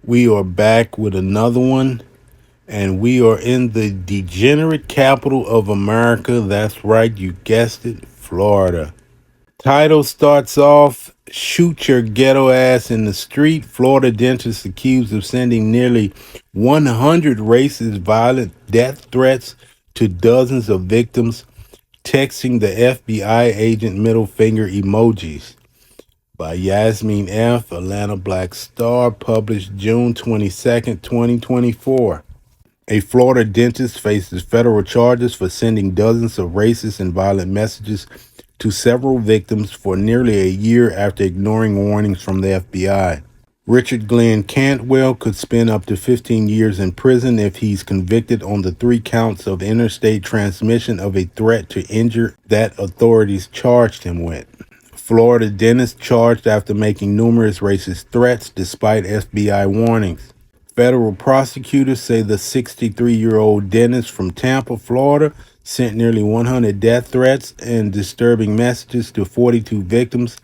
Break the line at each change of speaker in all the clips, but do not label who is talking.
We are back with another one, and we are in the degenerate capital of America. That's right, you guessed it, Florida. Title starts off: Shoot your ghetto ass in the street. Florida dentist accused of sending nearly 100 racist violent death threats to dozens of victims, texting the FBI agent middle finger emojis. By Yasmin F., Atlanta Black Star, published June 22nd, 2024. A Florida dentist faces federal charges for sending dozens of racist and violent messages to several victims for nearly a year after ignoring warnings from the FBI. Richard Glenn Cantwell could spend up to 15 years in prison if he's convicted on the 3 counts of interstate transmission of a threat to injure that authorities charged him with. Florida dentist charged after making numerous racist threats despite FBI warnings. Federal prosecutors say the 63-year-old dentist from Tampa, Florida, sent nearly 100 death threats and disturbing messages to 42 victims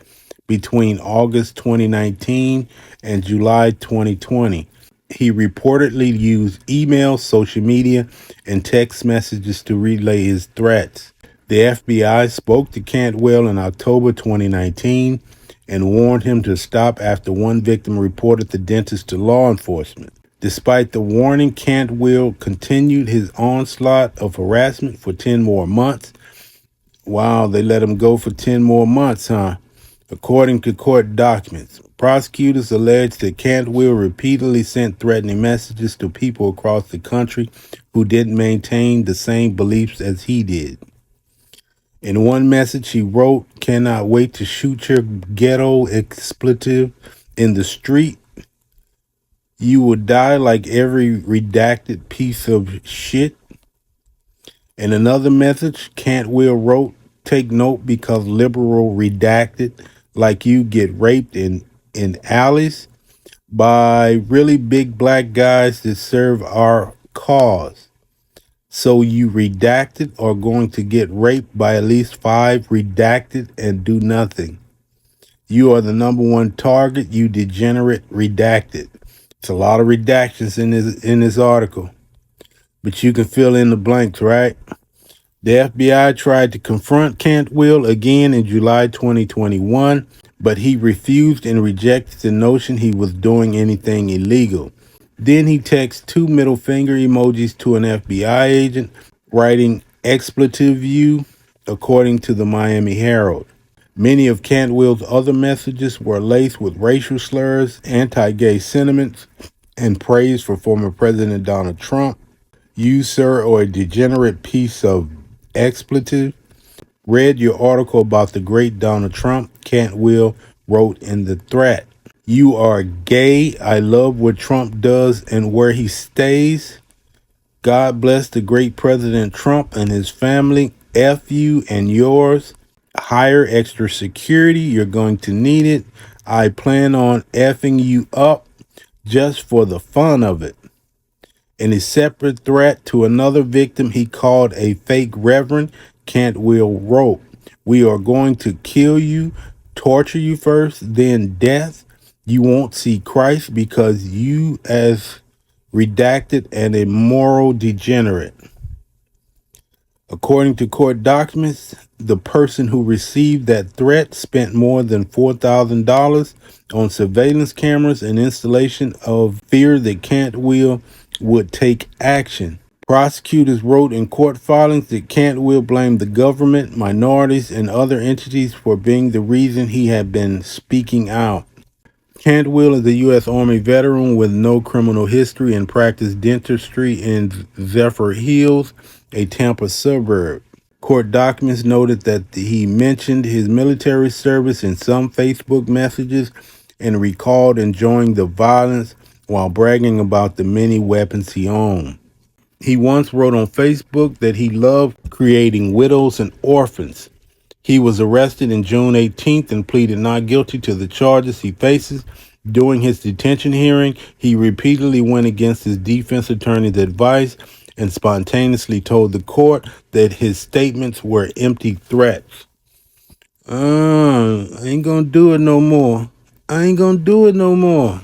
between August 2019 and July 2020. He reportedly used email, social media, and text messages to relay his threats. The FBI spoke to Cantwell in October 2019 and warned him to stop after one victim reported the dentist to law enforcement. Despite the warning, Cantwell continued his onslaught of harassment for 10 more months. Wow, they let him go for 10 more months, huh? According to court documents, prosecutors alleged that Cantwell repeatedly sent threatening messages to people across the country who didn't maintain the same beliefs as he did. In one message, he wrote, "Cannot wait to shoot your ghetto expletive in the street. You will die like every redacted piece of shit." In another message, Cantwell wrote, "Take note because liberal redacted like you get raped in alleys by really big black guys that serve our cause. So you redacted are going to get raped by at least 5 redacted and do nothing. You are the number one target, you degenerate redacted." It's a lot of redactions in this article, but you can fill in the blanks, right? The FBI tried to confront Cantwell again in July 2021, but he refused and rejected the notion he was doing anything illegal. Then he texted 2 middle finger emojis to an FBI agent, writing expletive you, according to the Miami Herald. Many of Cantwell's other messages were laced with racial slurs, anti-gay sentiments, and praise for former President Donald Trump. "You, sir, are a degenerate piece of expletive. Read your article about the great Donald Trump," Cantwell wrote in the threat. "You are gay. I love what Trump does and where he stays. God bless the great President Trump and his family. F you and yours. Hire extra security. You're going to need it. I plan on effing you up just for the fun of it." In a separate threat to another victim he called a fake reverend, Cantwell wrote, "We are going to kill you, torture you first, then death. You won't see Christ because you as redacted and a moral degenerate." According to court documents, the person who received that threat spent more than $4,000 on surveillance cameras and installation of fear that Cantwell would take action. Prosecutors wrote in court filings that Cantwell blamed the government, minorities, and other entities for being the reason he had been speaking out. Cantwell is a U.S. Army veteran with no criminal history and practiced dentistry in Zephyr Hills, a Tampa suburb. Court documents noted that he mentioned his military service in some Facebook messages and recalled enjoying the violence while bragging about the many weapons he owned. He once wrote on Facebook that he loved creating widows and orphans. He was arrested on June 18th and pleaded not guilty to the charges he faces. During his detention hearing, he repeatedly went against his defense attorney's advice and spontaneously told the court that his statements were empty threats. I ain't gonna do it no more. I ain't gonna do it no more.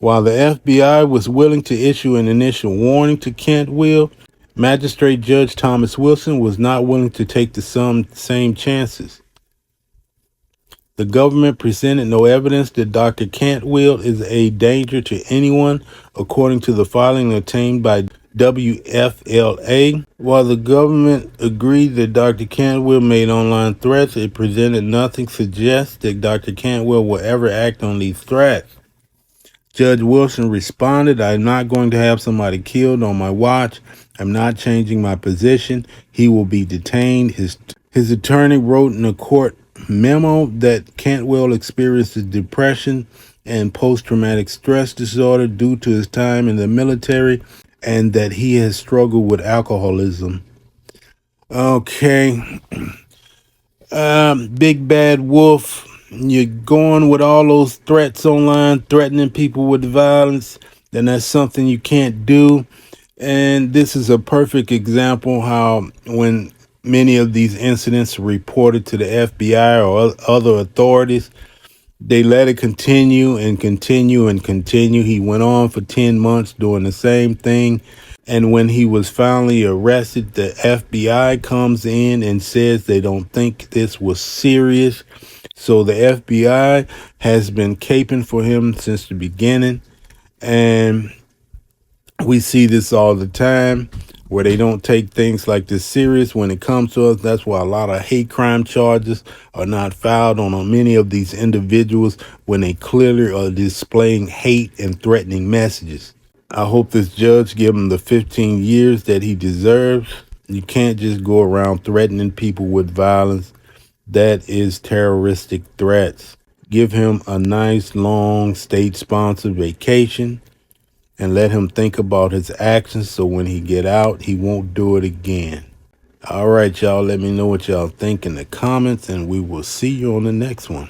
While the FBI was willing to issue an initial warning to Cantwell, Magistrate Judge Thomas Wilson was not willing to take the same chances. The government presented no evidence that Dr. Cantwell is a danger to anyone, according to the filing obtained by WFLA. While the government agreed that Dr. Cantwell made online threats, it presented nothing suggests that Dr. Cantwell will ever act on these threats. Judge Wilson responded, "I'm not going to have somebody killed on my watch. I'm not changing my position. He will be detained." His attorney wrote in a court memo that Cantwell experiences depression and post-traumatic stress disorder due to his time in the military and that he has struggled with alcoholism. Okay. Big Bad Wolf, you're going with all those threats online, threatening people with violence, then that's something you can't do. And this is a perfect example how when many of these incidents are reported to the FBI or other authorities, they let it continue and continue and continue. He went on for 10 months doing the same thing. And when he was finally arrested, the FBI comes in and says they don't think this was serious. So the FBI has been caping for him since the beginning. And we see this all the time where they don't take things like this serious when it comes to us. That's why a lot of hate crime charges are not filed on many of these individuals when they clearly are displaying hate and threatening messages. I hope this judge give him the 15 years that he deserves. You can't just go around threatening people with violence. That is terroristic threats. Give him a nice, long, state-sponsored vacation and let him think about his actions so when he get out, he won't do it again. All right, y'all, let me know what y'all think in the comments, and we will see you on the next one.